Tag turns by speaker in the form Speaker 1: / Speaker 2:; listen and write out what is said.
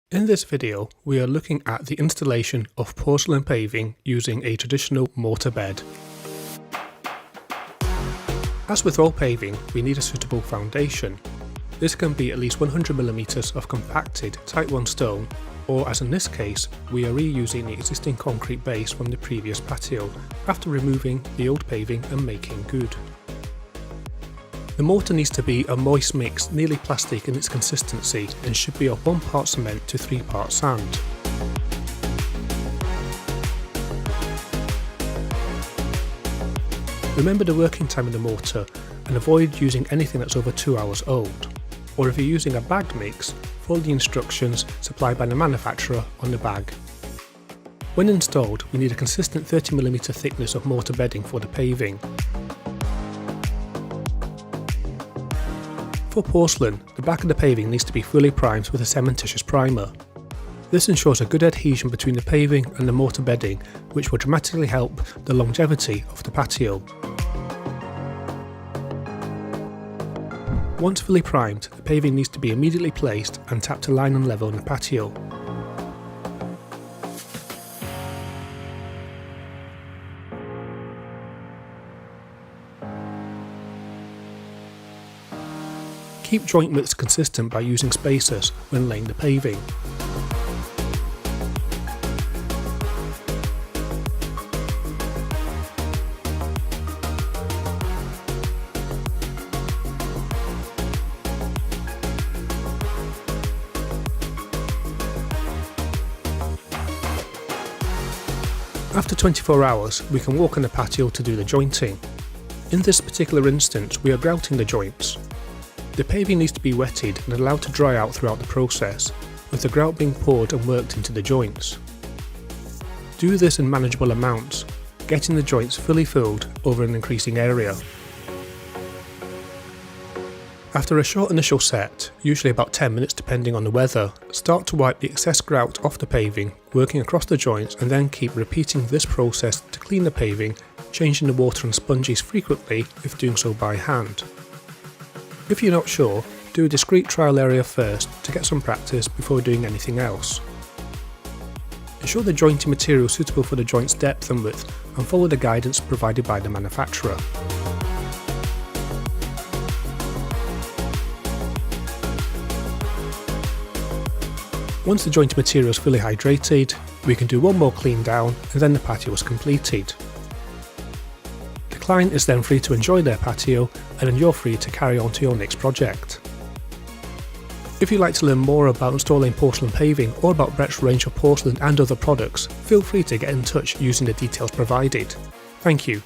Speaker 1: In this video, we are looking at the installation of porcelain paving using a traditional mortar bed. As with all paving, we need a suitable foundation. This can be at least 100mm of compacted Type 1 stone, or as in this case, we are reusing the existing concrete base from the previous patio after removing the old paving and making good. The mortar needs to be a moist mix, nearly plastic in its consistency, and should be of 1 part cement to 3 parts sand. Remember the working time of the mortar and avoid using anything that's over 2 hours old. Or if you're using a bagged mix, follow the instructions supplied by the manufacturer on the bag. When installed, we need a consistent 30mm thickness of mortar bedding for the paving. For porcelain, the back of the paving needs to be fully primed with a cementitious primer. This ensures a good adhesion between the paving and the mortar bedding, which will dramatically help the longevity of the patio. Once fully primed, the paving needs to be immediately placed and tapped to line and level in the patio. Keep joint widths consistent by using spacers when laying the paving. After 24 hours, we can walk on the patio to do the jointing. In this particular instance, we are grouting the joints. The paving needs to be wetted and allowed to dry out throughout the process, with the grout being poured and worked into the joints. Do this in manageable amounts, getting the joints fully filled over an increasing area. After a short initial set, usually about 10 minutes depending on the weather, start to wipe the excess grout off the paving, working across the joints, and then keep repeating this process to clean the paving, changing the water and sponges frequently if doing so by hand. If you're not sure, do a discrete trial area first to get some practice before doing anything else. Ensure the jointing material is suitable for the joint's depth and width, and follow the guidance provided by the manufacturer. Once the jointing material is fully hydrated, we can do one more clean down and then the patio is completed. The client is then free to enjoy their patio, and then you're free to carry on to your next project. If you'd like to learn more about installing porcelain paving or about Brett's range of porcelain and other products, feel free to get in touch using the details provided. Thank you.